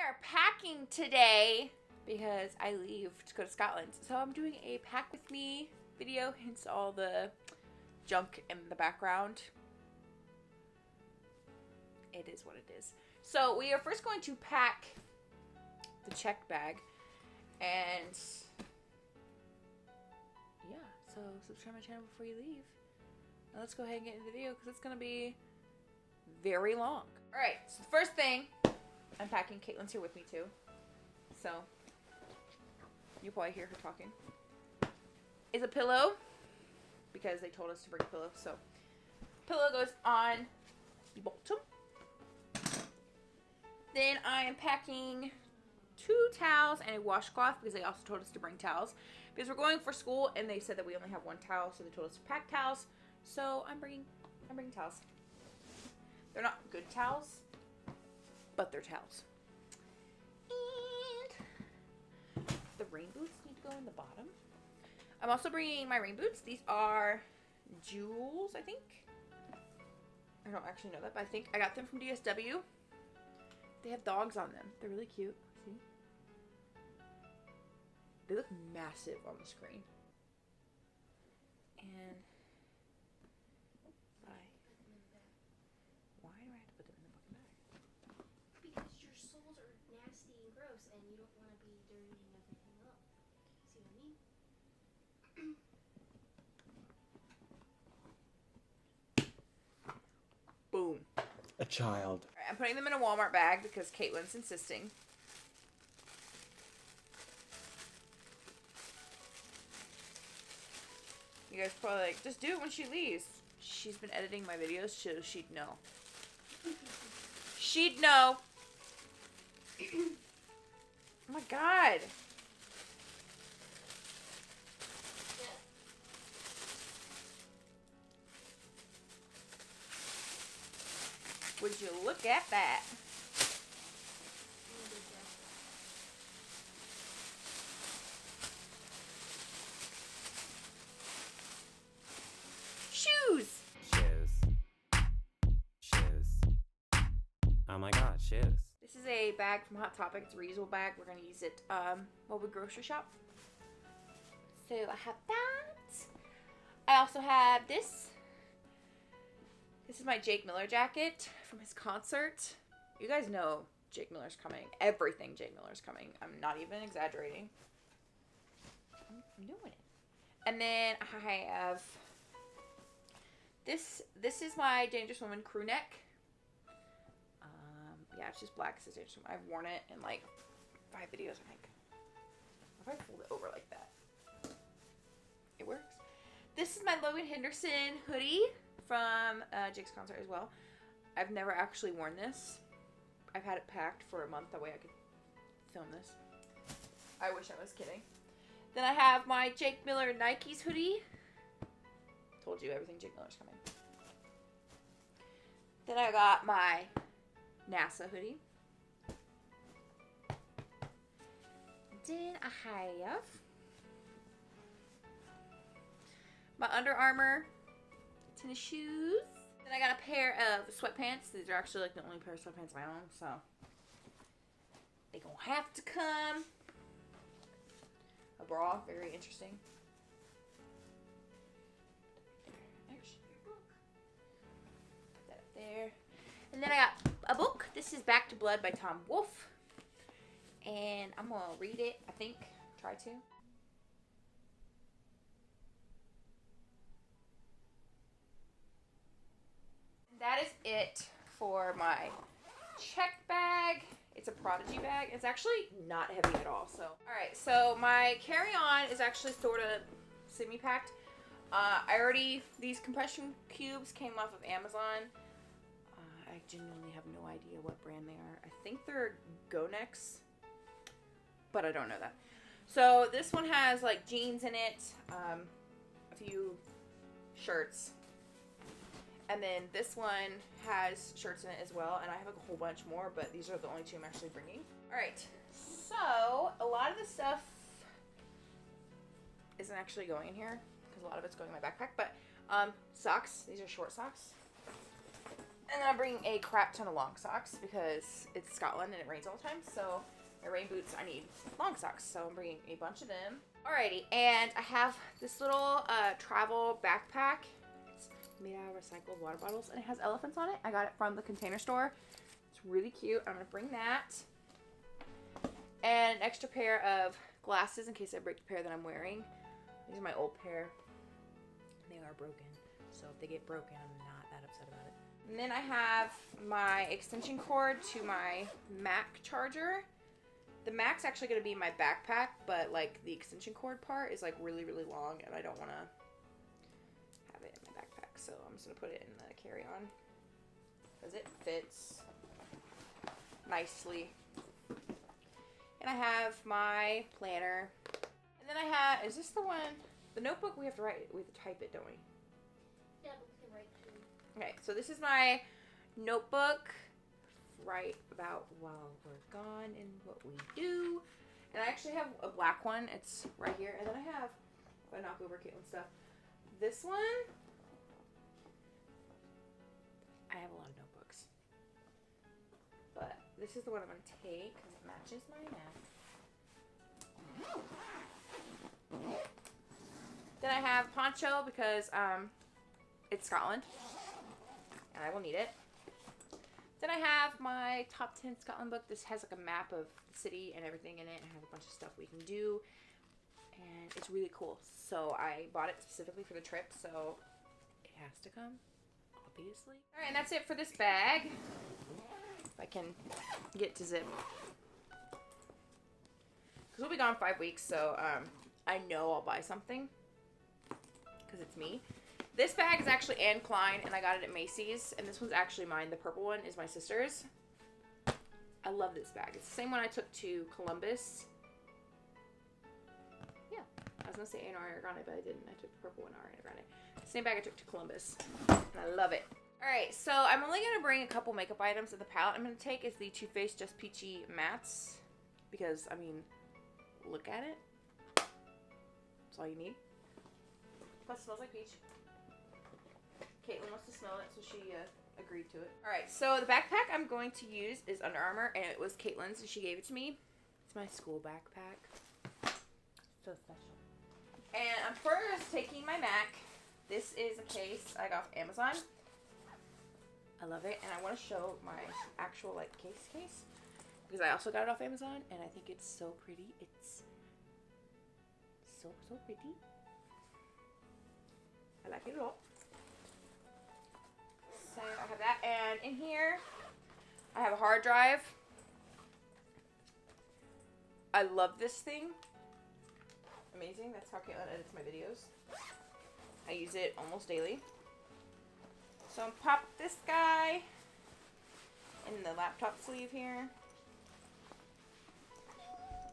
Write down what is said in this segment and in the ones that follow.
are packing today because I leave to go to Scotland. So I'm doing a pack with me video, hence all the junk in the background. It is what it is. So we are first going to pack the check bag, and yeah, so subscribe to my channel before you leave. Now let's go ahead and get into the video because it's going to be very long. Alright, so the first thing, I'm packing. Caitlin's here with me too. So, you'll probably hear her talking. Is a pillow, because they told us to bring a pillow. So, pillow goes on the bottom. Then I am packing 2 towels and a washcloth because they also told us to bring towels. Because we're going for school and they said that we only have 1 towel, so they told us to pack towels. So I'm bringing towels. They're not good towels, but they're towels. And the rain boots need to go in the bottom. I'm also bringing my rain boots. These are Jewels, I think. I don't actually know that, but I think I got them from DSW. They have dogs on them. They're really cute. See? They look massive on the screen. And why do I have to put them in the book bag? Because your soles are nasty and gross and you don't want to be dirtying everything up. See what I mean? Boom. A child. All right, I'm putting them in a Walmart bag because Caitlin's insisting. You guys probably like, just do it when she leaves. She's been editing my videos so she'd know. She'd know. Oh my god. Would you look at that? Shoes. Oh my god, shoes. This is a bag from Hot Topic. It's a reusable bag. We're going to use it while we grocery shop. So I have that. I also have this. This is my Jake Miller jacket from his concert. You guys know Jake Miller's coming. Everything Jake Miller's coming. I'm not even exaggerating. I'm doing it. And then I have this. This is my Dangerous Woman crew neck. Yeah, it's just black. It says Dangerous Woman. I've worn it in like 5 videos, I think. If I fold it over like that, it works. This is my Logan Henderson hoodie from Jake's concert as well. I've never actually worn this. I've had it packed for a month. That way I could film this. I wish I was kidding. Then I have my Jake Miller Nikes hoodie. Told you everything Jake Miller's coming. Then I got my NASA hoodie. Then I have my Under Armour tennis shoes. Then I got a pair of sweatpants. These are actually like the only pair of sweatpants I own, so they gonna have to come. A bra, very interesting. Actually, put that up there. And then I got a book. This is Back to Blood by Tom Wolfe. And I'm gonna read it, I think. Try to. That is it for my check bag. It's a Prodigy bag. It's actually not heavy at all. So, alright, so my carry-on is actually sort of semi-packed. These compression cubes came off of Amazon. I genuinely have no idea what brand they are. I think they're Go-Nex, but I don't know that. So this one has like jeans in it, a few shirts. And then this one has shirts in it as well, and I have a whole bunch more, but these are the only 2 I'm actually bringing. Alright, so a lot of the stuff isn't actually going in here, because a lot of it's going in my backpack, but socks. These are short socks. And then I'm bringing a crap ton of long socks because it's Scotland and it rains all the time. So my rain boots, I need long socks. So I'm bringing a bunch of them. Alrighty, and I have this little travel backpack. It's made out of recycled water bottles and it has elephants on it. I got it from the Container Store. It's really cute. I'm gonna bring that. And an extra pair of glasses in case I break the pair that I'm wearing. These are my old pair. They are broken. So if they get broken, I'm not that upset about it. And then I have my extension cord to my Mac charger. The Mac's actually going to be in my backpack, but like the extension cord part is like really, really long and I don't want to have it in my backpack. So I'm just going to put it in the carry-on because it fits nicely. And I have my planner. And then I have, is this the one, the notebook we have to write, we have to type it, don't we? Yeah, but we can write too. Okay, so this is my notebook. Write about while we're gone and what we do. And I actually have a black one. It's right here. And then I have, if I knock over Caitlin's stuff, this one. I have a lot of notebooks. But this is the one I'm going to take because it matches my map. Then I have poncho because it's Scotland. And I will need it. Then I have my top 10 Scotland book. This has like a map of the city and everything in it. It has a bunch of stuff we can do. And it's really cool. So I bought it specifically for the trip. So it has to come, obviously. Alright, and that's it for this bag. If I can get to zip. Because we'll be gone 5 weeks. So I know I'll buy something. Because it's me. This bag is actually Anne Klein, and I got it at Macy's, and this one's actually mine. The purple one is my sister's. I love this bag. It's the same one I took to Columbus. Yeah, I was going to say Ariana Grande, but I didn't. I took the purple one, Ariana Grande. Same bag I took to Columbus, and I love it. Alright, so I'm only going to bring a couple makeup items. And the palette I'm going to take is the Too Faced Just Peachy Mattes, because, I mean, look at it. That's all you need. Plus, it smells like peach. Caitlin wants to smell it, so she agreed to it. Alright, so the backpack I'm going to use is Under Armour, and it was Caitlin's, and she gave it to me. It's my school backpack. So special. And I'm first taking my Mac. This is a case I got off Amazon. I love it, and I want to show my actual, like, case. Because I also got it off Amazon, and I think it's so pretty. It's so pretty. I like it a lot. So I have that, and in here I have a hard drive. I love this thing. Amazing. That's how Caitlin edits my videos. I use it almost daily. So I'm pop this guy in the laptop sleeve here.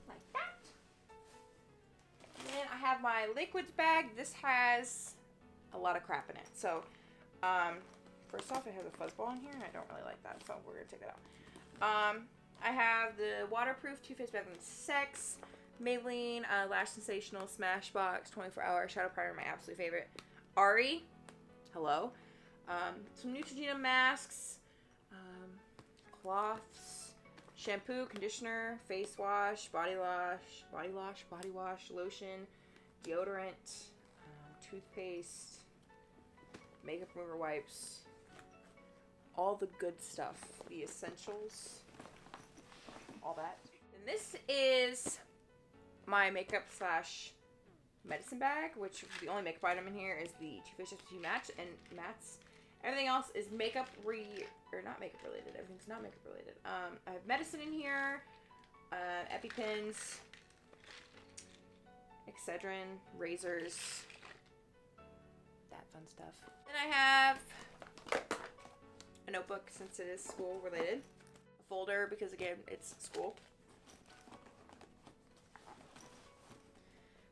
Like that. And then I have my liquids bag. This has a lot of crap in it. So, first off, it has a fuzzball in here, and I don't really like that, so we're going to take that out. I have the waterproof Too Faced Bath and Sex, Maybelline, Lash Sensational, Smashbox, 24-hour Shadow Primer, my absolute favorite. Ari, hello. Some Neutrogena masks, cloths, shampoo, conditioner, face wash, body wash, lotion, deodorant, toothpaste, makeup remover wipes, all the good stuff, the essentials, all that. And this is my makeup / medicine bag, which the only makeup item in here is the Too Faced Just Peachy Mattes. Everything else is not makeup related. Everything's not makeup related. I have medicine in here, EpiPens, Excedrin, razors, that fun stuff. Then I have a notebook since it is school related. A folder because again, it's school.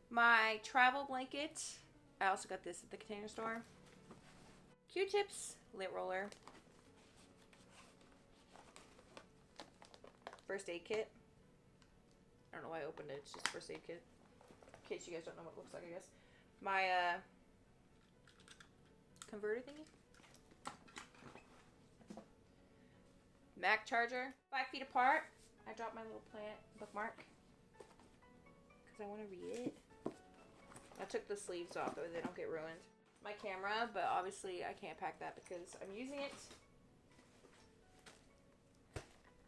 My travel blanket. I also got this at the Container Store. Q-tips, lint roller. First aid kit. I don't know why I opened it. It's just first aid kit. In case you guys don't know what it looks like, I guess. My converter thingy. Mac charger. 5 feet apart. I dropped my little plant bookmark because I want to read it. I took the sleeves off so they don't get ruined. My camera, but obviously I can't pack that because I'm using it.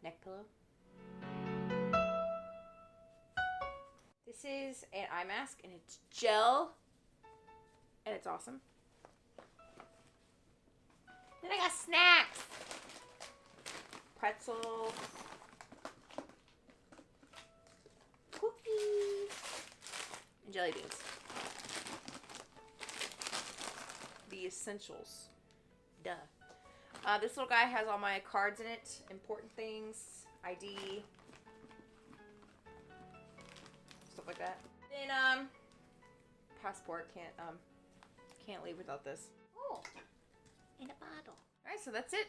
Neck pillow. This is an eye mask and it's gel and it's awesome. Then I got snacks. Pretzels. Cookies. And jelly beans. The essentials. Duh. This little guy has all my cards in it. Important things. ID. Stuff like that. Then, passport. Can't leave without this. Oh. In a bottle. Alright, so that's it.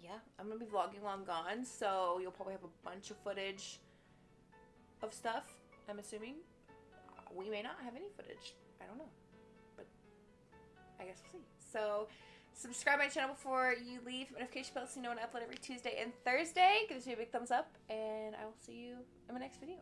Yeah, I'm gonna be vlogging while I'm gone, so you'll probably have a bunch of footage of stuff, I'm assuming. We may not have any footage. I don't know. But I guess we'll see. So, subscribe my channel before you leave. Notification bell so you know when I upload every Tuesday and Thursday. Give this video a big thumbs up, and I will see you in my next video.